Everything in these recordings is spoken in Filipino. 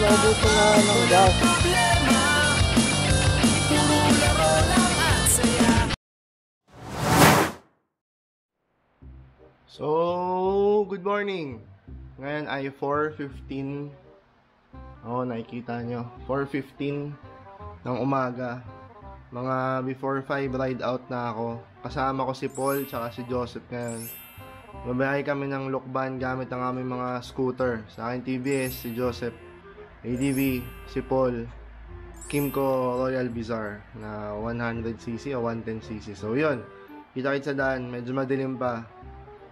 Naubuto na ng gas. So, good morning. Ngayon ay 4:15. Nakikita nyo. 4:15 ng umaga. Mga before 5 ride out na ako. Kasama ko si Paul tsaka si Joseph ngayon. Babiyahe kami ng Lokban gamit ang aming mga scooter. Sa akin TVS, si Joseph ADV, si Paul Kimco Royal Bizarre na 100cc o 110cc. So yun, kita-kits sa daan. Medyo madilim pa.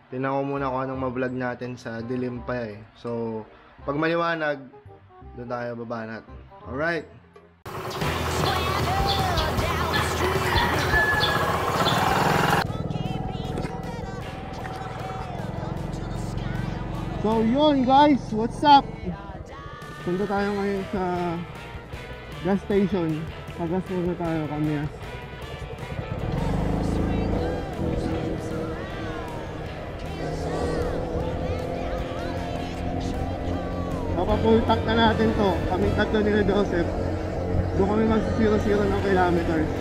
Tingnan ko muna kung anong ma-vlog natin sa dilim pa eh. So, pag maliwanag, doon tayo babanat. Alright. So yun guys, what's up? Punta tayo ngayon sa gas station. Pagas muna tayo kami. Papapull tank na natin to. Kaming tatlo nila Joseph. Doon kami mag-0-0 ng kilometers.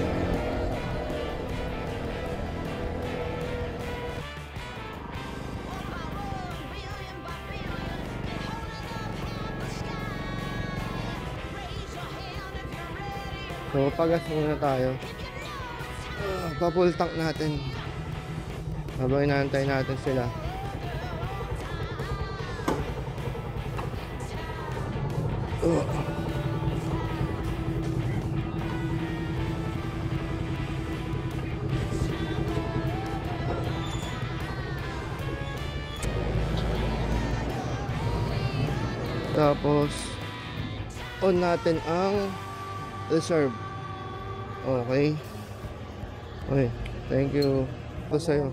So, pagas muna tayo. Pa-full tank natin. Habang inaantay natin sila. Tapos on natin ang reserve. Okay. Okay, thank you. Ito sa'yo.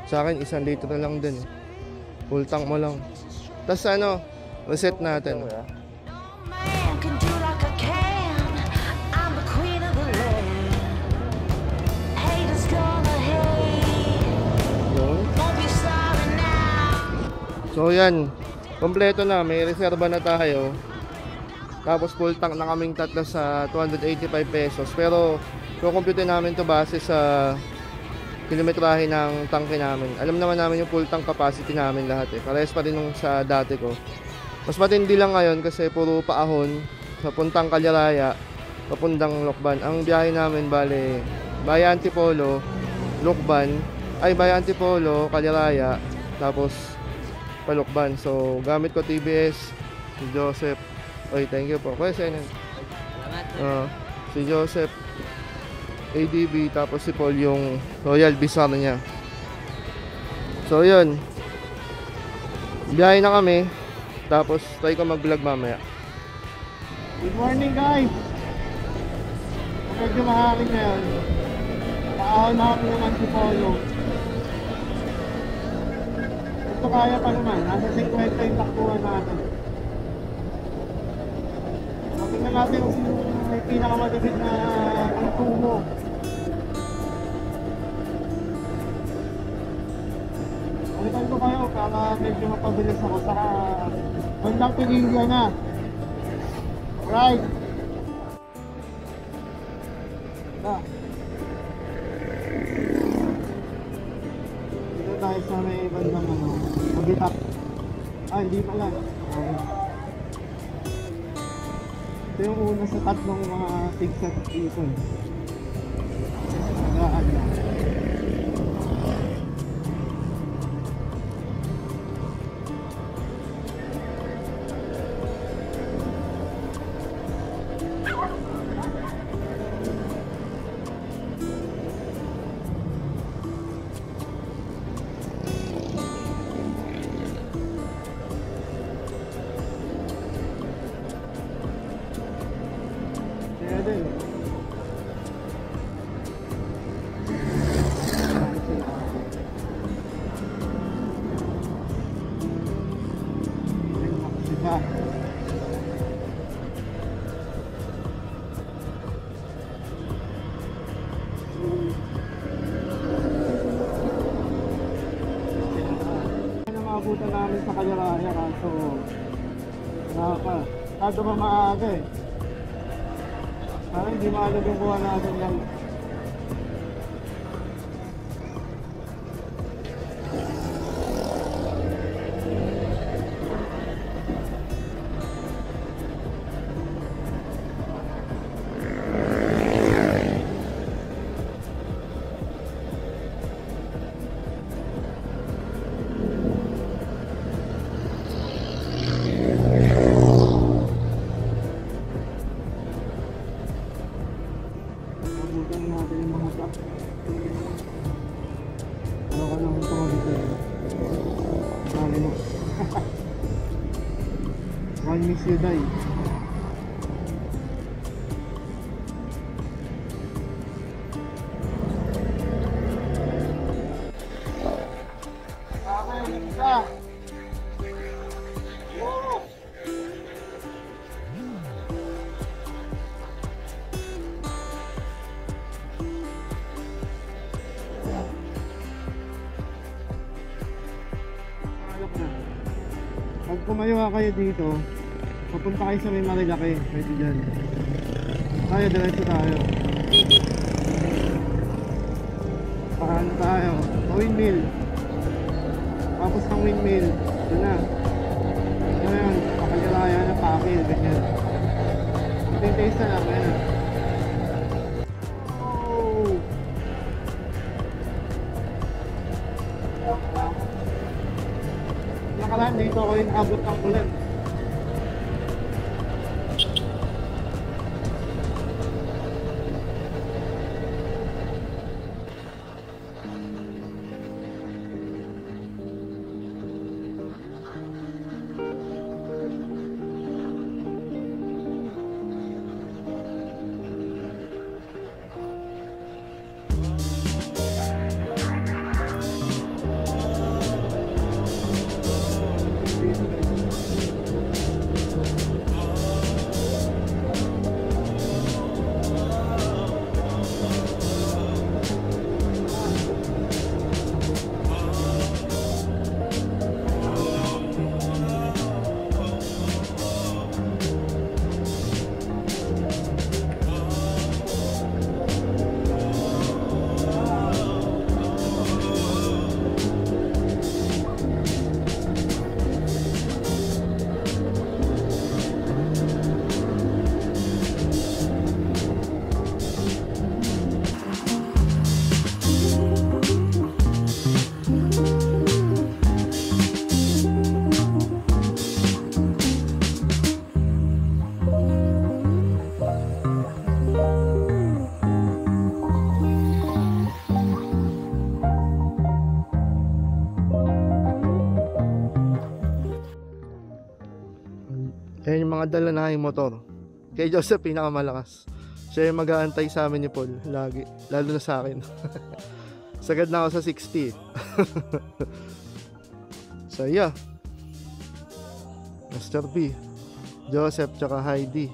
Sa akin, 1 litro lang din. Full tank mo lang. Tapos ano, reset natin. So yan, kompleto na. May reserva na tayo. Tapos full tank na kaming tatlo sa 285 pesos. Pero kukumpute namin to base sa kilometrahe ng tangke namin. Alam naman namin yung full tank capacity namin lahat eh. Parehas pa rin nung sa dati ko. Mas matindi lang ngayon kasi puro paahon. Sa puntang Kalyaraya, papuntang Lokban. Ang biyahe namin bale Bayan Antipolo, Lokban. Ay, Bayan Antipolo, Kalyaraya. Tapos Palokban. So gamit ko TBS, si Joseph. Oy, thank you po. Kuya Senan. Si Joseph ADB, tapos si Paul yung Royal Bizarre niya. So yun, biyahe na kami. Tapos try ko mag-vlog mamaya. Good morning guys. Medyo mahangin ngayon. Paahon na ako naman si Paulo. Ito kaya pa naman. Nasa 50 yung takbuhan natin. Tingnan natin kung sino may pinakamadabit na ang tungo. Balikan ko kayo para medyo mapabilis ako. Saka bandang Pinilya na. Alright. Dito tayo sa may bandang mabitak. Hindi pala. Okay. Ito yung una sa tatlong mga tigsat dito. Nagaan lang. Naabutan namin sa Kalyaraya kaso nakaka Masyado pa maaga eh. Parang hindi maalog yung kuha natin lang. I miss you, Day. Pag kumayo kayo dito, papunta kayo sa may Marilaki, pwede dyan. Tayo, diretso tayo. Paano tayo? Windmill. Tapos ng windmill, doon na. Ngayon, pakaliraya na pakil, ganyan. Tintaste na lang, ganyan. Oh! Nakalaan dito ako yung abot ng ulan. Yan yung mga dala na yung motor. Kay Joseph pinakamalakas. Siya yung mag-aantay sa amin ni Paul lagi, lalo na sa akin. Sagad na ako sa 60. So yeah, Mr. B, Joseph, tsaka Heidi.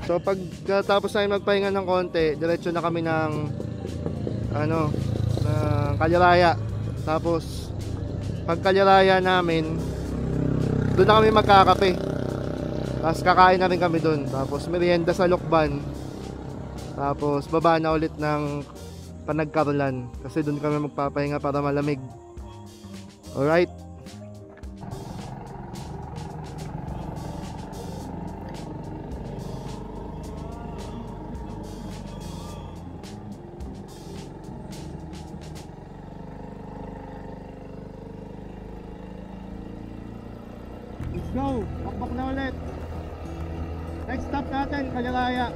So pagkatapos na magpahinga ng konti, diretso na kami ng ng Kaliraya. Tapos pag Kaliraya namin, doon na kami magkakape. Tapos kakain na rin kami doon. Tapos merienda sa Lokban. Tapos baba na ulit ng Panagkarolan, kasi doon kami magpapahinga para malamig. Alright. Let's go! Pakpak na ulit. Next stop natin, Kaliraya.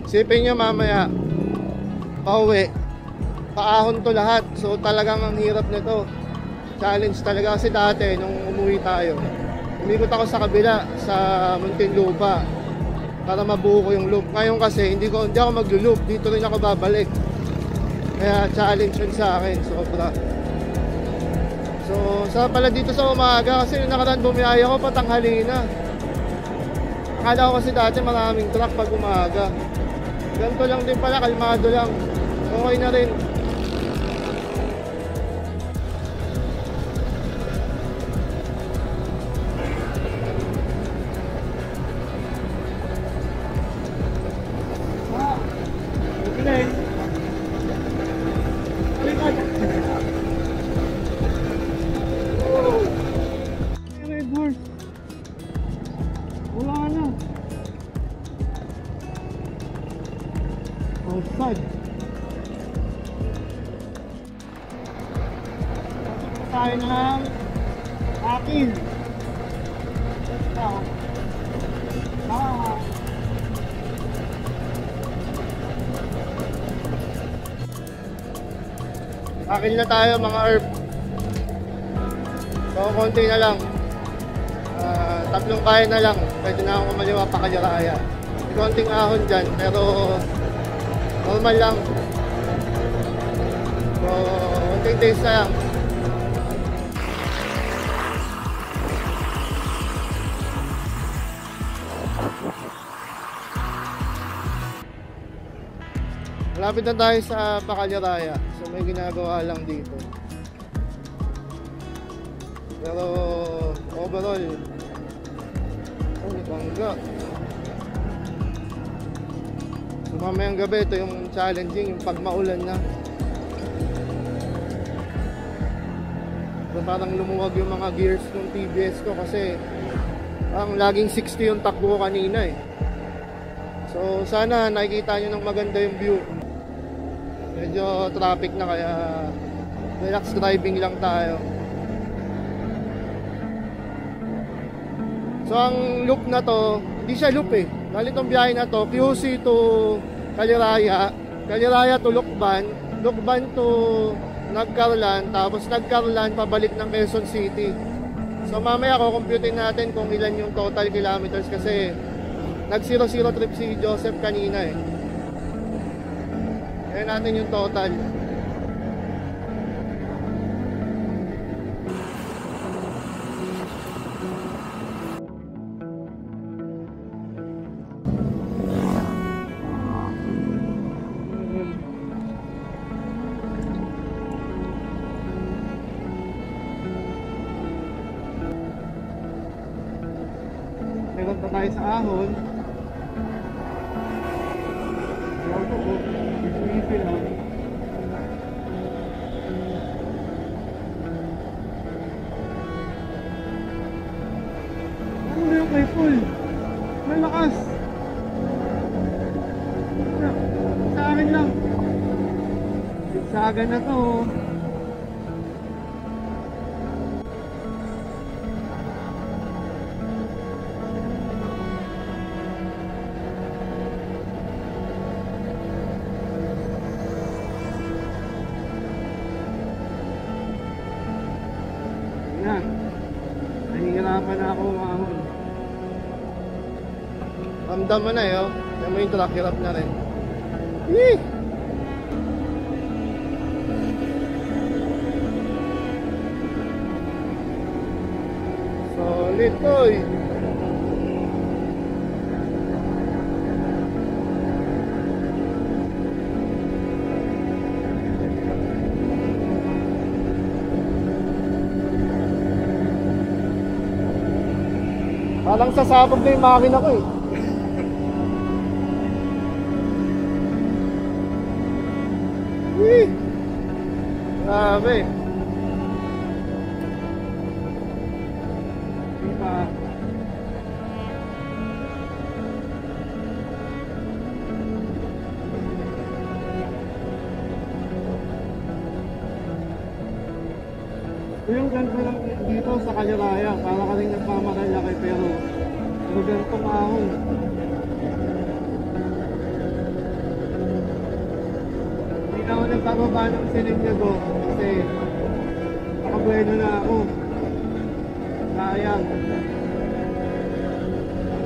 Isipin nyo mamaya, pauwi, paahon to lahat. So talagang ang hirap nito. Challenge talaga, kasi dati nung umuwi tayo, umikot ako sa kabila, sa Muntinlupa, para mabuo ko yung loop. Ngayon kasi hindi ako maglo-loop, dito rin ako babalik. Kaya challenge yun sa akin, sobra. So, sarap pala dito sa umaga kasi yung nakaraan bumiyaya ko patanghali na. Akala ko kasi dati maraming truck pag umaga. Ganito lang din pala, kalmado lang. Okay na rin. Outside. Tayo ng akin. Akin na tayo mga herb. So, konti na lang. Tatlong kaya na lang. Pwede na akong kumaliwa pa Kaliraya. May konting ahon dyan, pero normal lang. So, konting taste na lang. Malapit na tayo sa Pakaliraya. So may ginagawa lang dito. Pero overall, bangga. So mamayang gabi, ito yung challenging, yung pag maulan na. So parang lumuwag yung mga gears ng TBS ko kasi parang laging 60 yung takbo ko kanina eh. So sana nakikita nyo ng maganda yung view. Medyo traffic na kaya relax driving lang tayo. So ang loop na to, hindi siya loop eh. Dahil itong biyahe na to, QC to Kaliraya, Kaliraya to Lucban, Lucban to Nagcarlan, tapos Nagcarlan pabalik ng Quezon City. So mamaya kukumputin natin kung ilan yung total kilometers kasi nag 0-0 trip si Joseph kanina eh. Kaya natin yung total. Meron pa tayo sa ahon. Ano yung may full? May lakas. Sa akin lang. Sigsagan na to. Nahihirapan na ako umahon. Ramdam mo na eh, oh. Yan mo yung truck, hirap na rin. Yee! Solid toy. Parang sasabog na yung makina ko eh. Wee! Grabe. Diba? Yung ganito lang dito sa Kaliraya, para ka rin nagmamakalaki pero ganito mahon. Hindi na ako nagpapaba ng silinyo ko kasi nakabueno na ako. Sayang.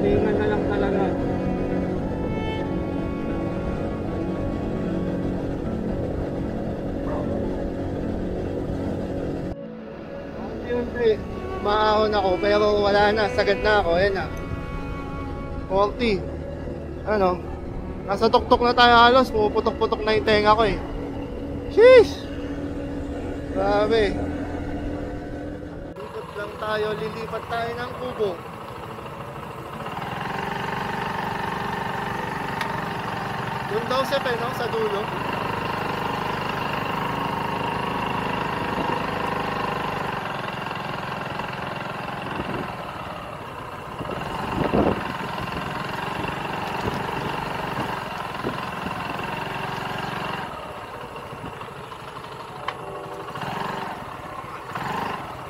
Tingan na lang talaga. maahon ako, pero wala na, sagad na ako, ayan na. 40. Ano? Nasa tuktok na tayo halos, pumuputok-putok na yung tenga ko eh. Sheesh! Grabe. Likot lang tayo, lilipat tayo ng kubo. Doon daw si no? Sa dulo.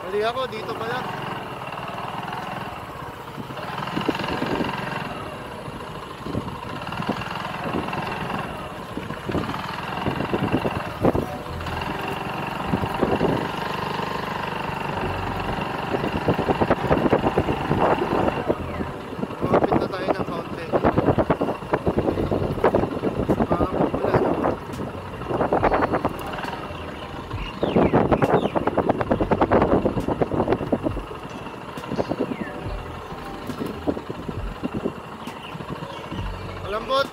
Mali ako, dito pala. Lumapit na tayo ng kaunti. Ulan. Malambot.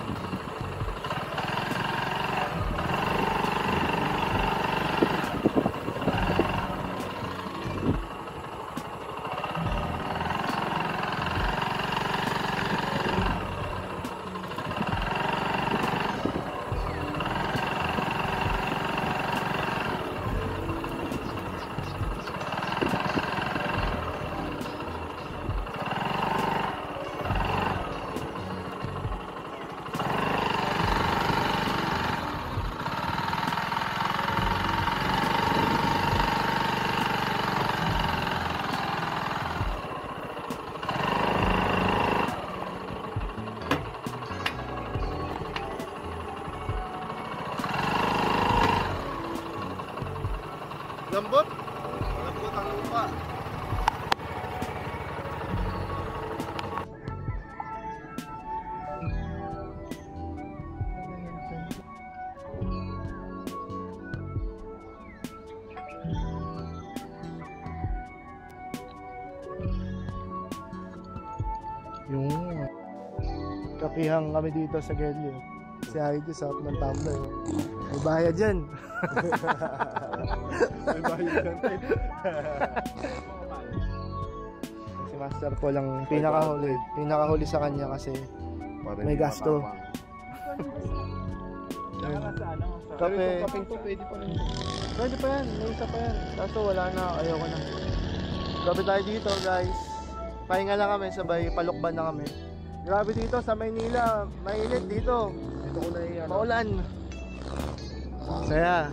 Lambot? Lambot ang lupa. Yung kapihang kami dito sa Gelio. Si Heidi sa ng tumbler. May bayad yan. May bayad yan. Si Master po lang pinakahuli sa kanya kasi may gasto. Kape. Kapeng to, pwede pa rin. Pwede pa yan, may isa pa yan. Kaso wala na, ayoko na. Gabi tayo dito guys. Pahinga lang kami, sabay palukban na kami. Grabe dito sa Maynila, mainit dito. Dito ko na yan. Maulan. Saya.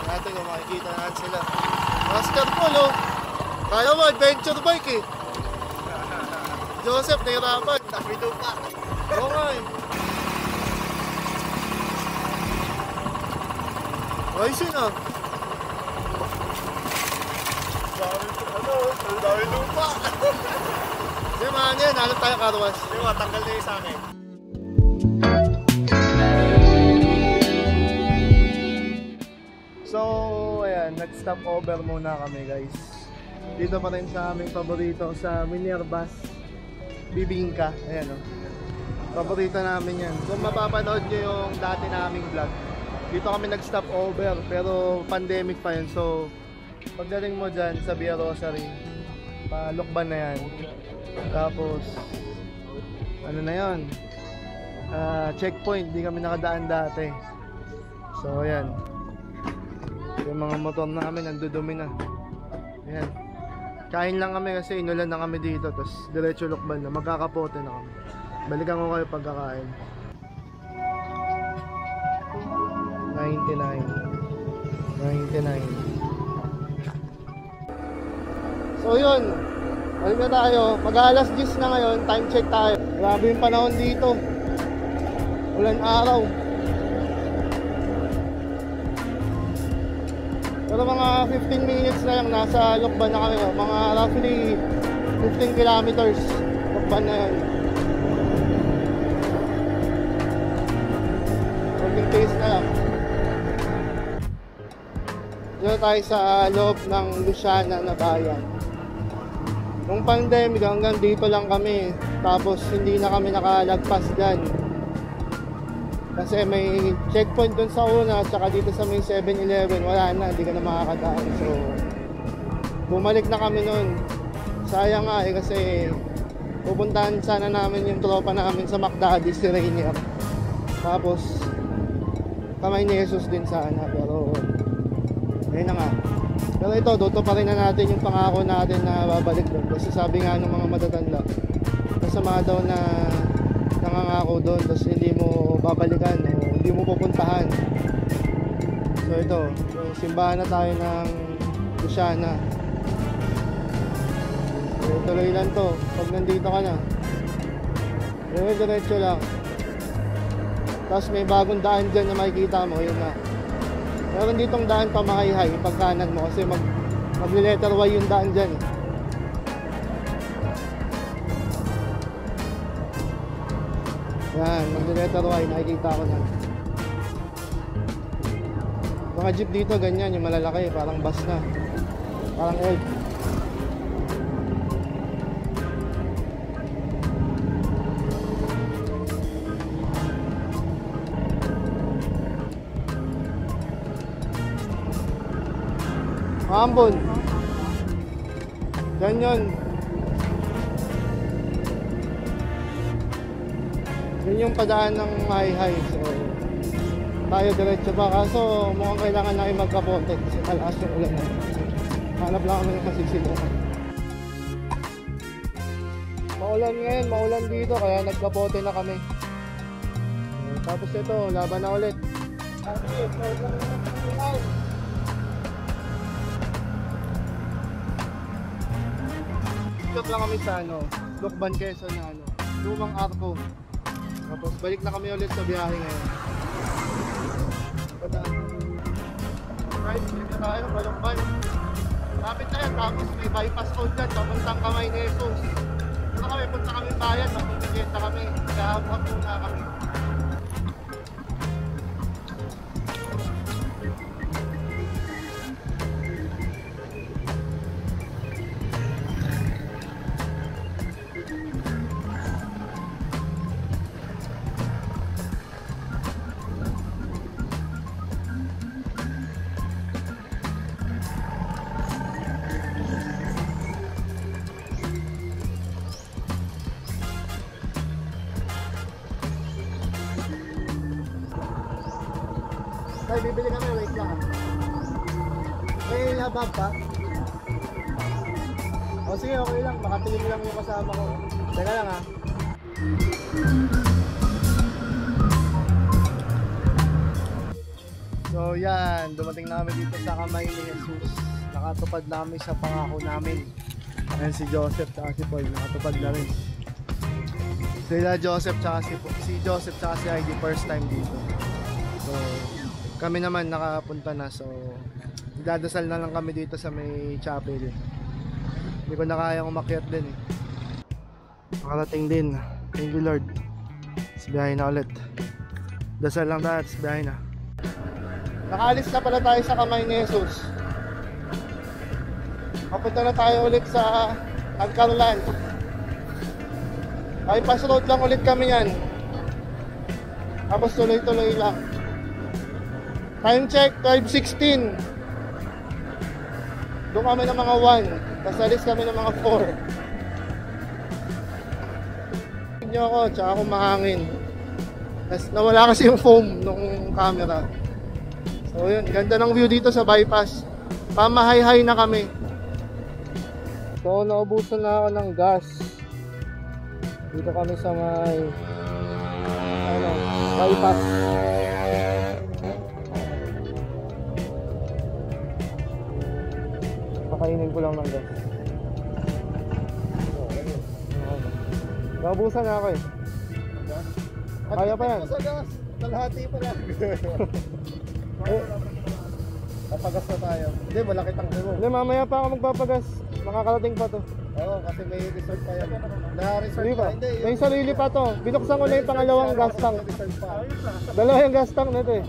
Natin kung makikita natin sila. Master Paul, oh. Kaya mo, adventure bike eh. Joseph, nahirapan. Dami lupa. Oo nga eh. Ayos yun ah. Dami lupa. Hindi man yan, hanap tayo karwas. Hindi mo, tanggal na yung sa akin. So, ayan, nag-stop over muna kami guys. Dito pa rin sa aming paborito sa Minervas Bibingka. Ayan o. Paborito namin yan. Kung mapapanood nyo yung dati naming vlog, dito kami nag-stop over pero pandemic pa yun. So, pagdating mo dyan sa Via Rosary, palukban na yan. Tapos, ano na yun? Checkpoint, di kami nakadaan dati. So, ayan. Yung mga motor namin nandudumi na. Ayan. Kain lang kami kasi inulan na kami dito. Tapos diretso lukban na. Magkakapote na kami. Balikan ko kayo pagkakain. 99. So yun. Balik na tayo. Mag-alas 10 na ngayon. Time check tayo. Grabe yung panahon dito. Ulan araw. Pero mga 15 minutes na lang, nasa Lokban na kami. Mga roughly 15 kilometers. Lokban na yun. Working pace na lang. Dito tayo sa loob ng Luciana na bayan. Nung pandemic hanggang dito lang kami. Tapos hindi na kami nakalagpas dyan. Kasi may checkpoint dun sa una, tsaka dito sa may 7-Eleven, wala na, hindi ka na makakadaan. So, bumalik na kami nun. Sayang nga kasi pupuntahan sana namin yung tropa namin sa McDaddy, si Rainier. Tapos, Kamay ni Jesus din sana, pero ayun na nga. Pero ito, doto pa rin na natin yung pangako natin na babalik doon. Kasi sabi nga ng mga matatanda, masama daw na nangangako doon tapos hindi mo babalikan o hindi mo pupuntahan. So ito, yung simbahan na tayo ng Luciana. So, tuloy lang to pag nandito ka na. Diretso lang. Tapos may bagong daan dyan na makikita mo, yun na. Meron ditong daan pa makayhay pag kanan mo kasi mag-letter Y yung daan dyan. Yan, mag-letter Y, nakikita ko na. Mga jeep dito, ganyan, yung malalaki, parang bus na. Parang elf. Ambon. Yan yun. Yun yung padaan ng high-high. So, tayo diretso pa. Kaso mukhang kailangan natin magkapote kasi malakas yung ulan na. Hanap lang kami ng masisilukan. Maulan ngayon, maulan dito kaya nagkapote na kami. Tapos ito, laban na ulit. Stop lang kami sa Lokban, Quezon na Lumang Arco. Tapos balik na kami ulit sa biyahe ngayon. Right, balik na tayo, Balokban. Lapit na yan, tapos may bypass road dyan, papuntang Kamay ni Jesus. Pero kami, punta kami bayan, magpipigenta kami. Kahabang muna kami. Tay, bibili kami, wait lang. May habab pa? O sige, okay lang. Makatingin lang yung kasama ko. Teka lang ha. So yan, dumating namin dito sa Kamay ni Jesus. Nakatupad namin sa pangako namin. Ayan si Joseph tsaka si Paul, nakatupad na rin. Sila Joseph tsaka si Joseph tsaka si ID first time dito. So kami naman nakapunta na, so dadasal na lang kami dito sa may chapel. Hindi ko na kayang umakyat din eh. Nakarating din. Thank you Lord. Sabihay na ulit. Dasal lang tayo at sabihay na. Nakaalis na pala tayo sa Kamay ni Jesus. Papunta na tayo ulit sa Agcarlan. Bypass road lang ulit kami yan. Tapos tuloy-tuloy lang. Time check, 5:16. Doon kami ng mga 1. Tapos alis kami ng mga 4. Tignan nyo ako, tsaka akong mahangin. Tapos nawala kasi yung foam nung camera. So yun, ganda ng view dito sa bypass. Pamahay-hay na kami. So naubusan na ako ng gas. Dito kami sa may bypass. Pakainin ko lang ng gas. Naubusan na ako eh. Kaya pa yan. Kalahati pa lang. Papagas na tayo. Hindi, malaki tangke mo. Hindi, mamaya pa ako magpapagas. Makakarating pa to. Oo, kasi may resort pa yan. Na-resort Hindi pa. pa. Hindi, May sarili pa to. Binuksan ko na yung pangalawang gas tank. Resort pa. Dalawa yung gas tank nito eh.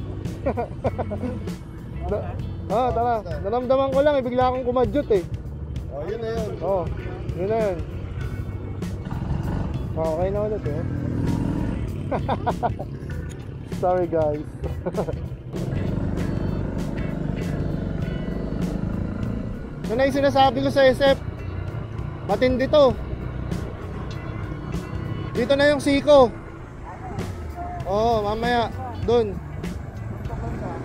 Tara. Naramdaman ko lang eh. Bigla akong kumadyot eh. Oh, yun na yun. Oo, yun na yun. Okay na ulit eh. Sorry guys. Yun na yung sinasabi ko sa SF. Matindi to. Dito na yung siko. Oo, mamaya. Dun.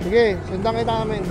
Sige, sundan kita amin.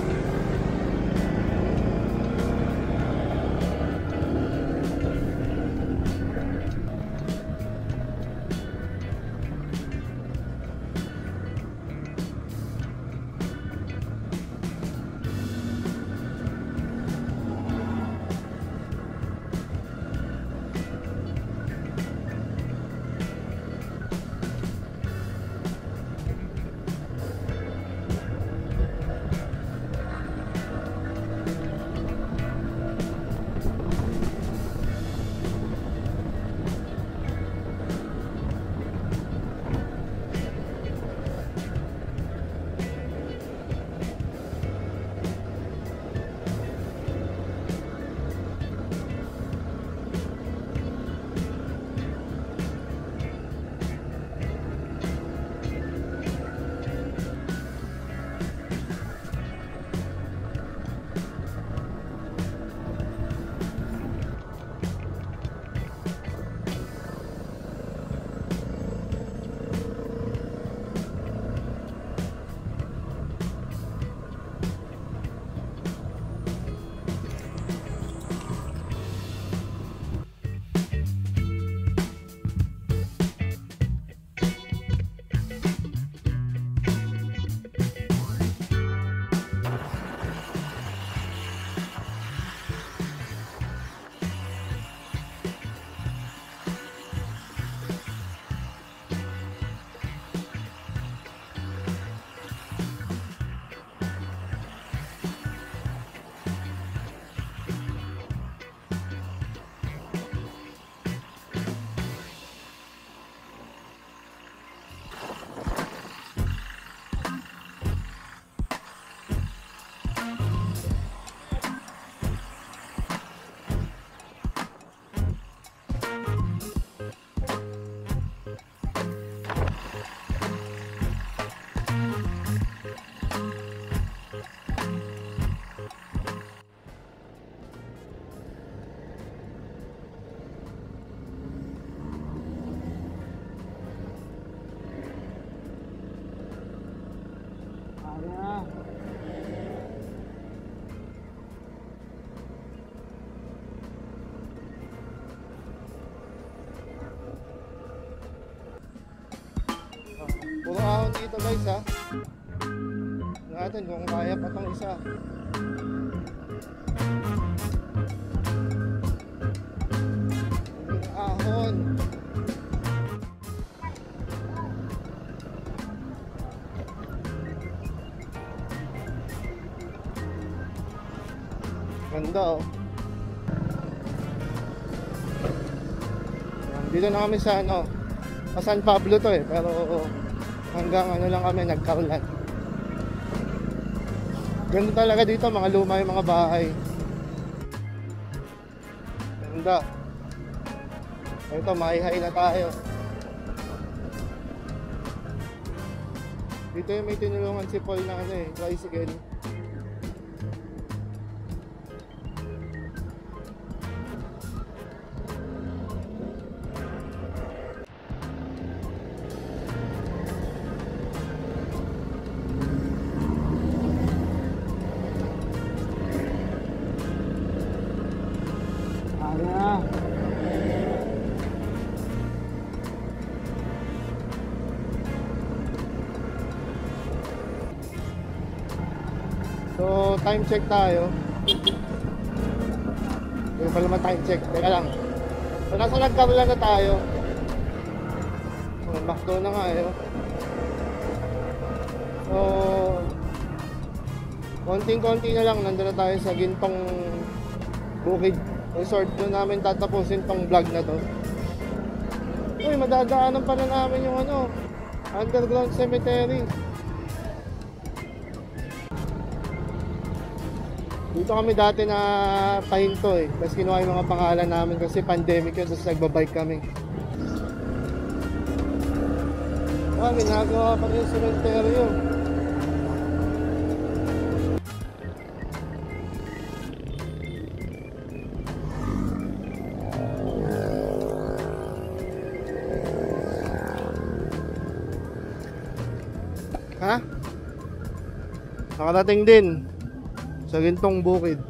Puro ahon dito guys ha. Natin kung kaya pa tong isa. Yung ahon. Ganda oh. Dito na kami sa ano, sa San Pablo to eh, pero hanggang ano lang kami, nagkaulan. Ganda talaga dito, mga luma yung mga bahay. Ganda. Ito, mahihay na tayo. Dito yung may tinulungan si Paul na ano eh, tricycle. So, time check tayo. Hindi pa naman time check. Teka lang. So, nasa nagkaroon na tayo. So, McDo na nga eh. So, konting-konti na lang, nandun na tayo sa Gintong Bukid Resort. Doon namin tatapusin tong vlog na to. Uy, madadaanan pa na namin yung ano, underground cemetery. Dito kami dati na pahinto eh. Tapos kinuha yung mga pangalan namin kasi pandemic yun. Tapos nagbabike kami. Ginagawa pa rin yung cemetery. Ha? Nakarating din sa Gintong Bukid.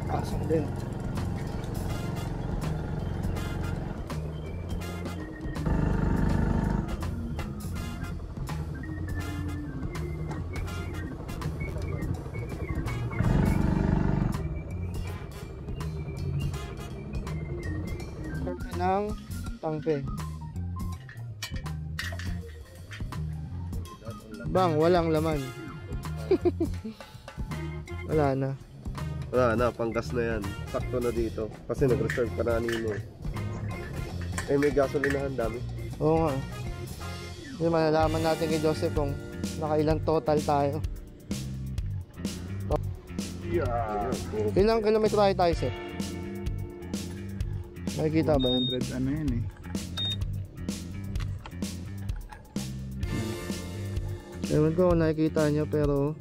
Pasok din. Ng tangke. Bang, walang laman. Wala na. Wala na, panggas na yan. Sakto na dito. Kasi nag-reserve ka na kanino. Eh, may gasolinahan dami. Oo nga. Hindi malalaman natin kay Joseph kung nakailang total tayo. Yeah. Ilang kilometro tayo, Seth? Nakikita ba? 100 ano yan eh. Ewan ko kung nakikita nyo pero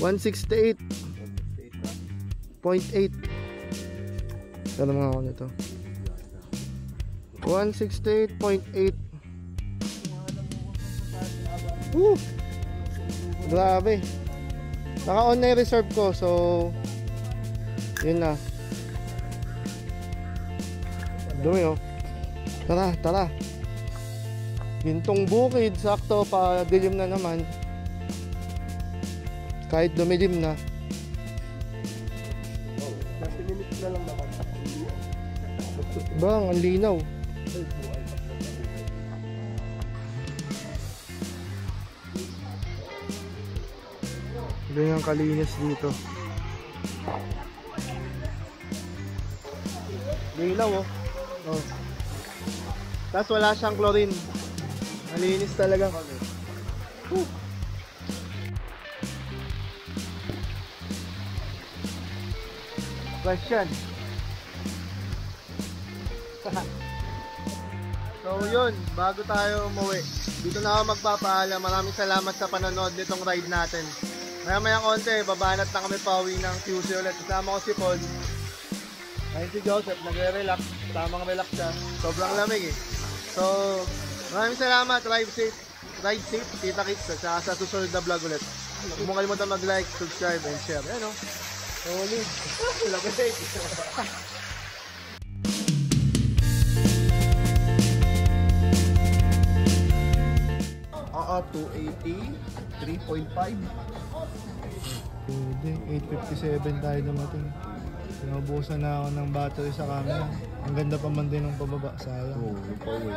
168.8. Pero mga ako nito 168.8. Grabe. Naka-on na yung reserve ko. So yun na. Dumi oh. Tara. Gintong Bukid, sakto pa dilim na naman. Kahit dumilim na. 30 minutes na lang naman. Bang, ang linaw. Ganyan kalinis dito. Linaw oh. Oh. Tapos wala siyang chlorine. Malinis talaga. Question. So yun, bago tayo umuwi, dito na ako magpapaalam. Maraming salamat sa panonood nitong ride natin. Maya konti, babanat na kami pauwi ng QC ulit. Kasama ko si Paul. Ayun si Joseph, nagre-relax. Tamang relax siya. Sobrang lamig eh. So, maraming salamat. Ride safe, kita kits. At saka sa susunod na vlog ulit. Huwag mo kalimutan mag-like, subscribe, and share. Ayan o. Solid. Lamig. 280, 3.5. Pwede, 8:57 tayo dumating. Sinubusan na ako ng battery sa camera. Ang ganda pa man din ng pababa, sayang. Oo, yung pauwi.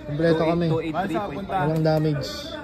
Kompleto kami. 283.5. Walang damage.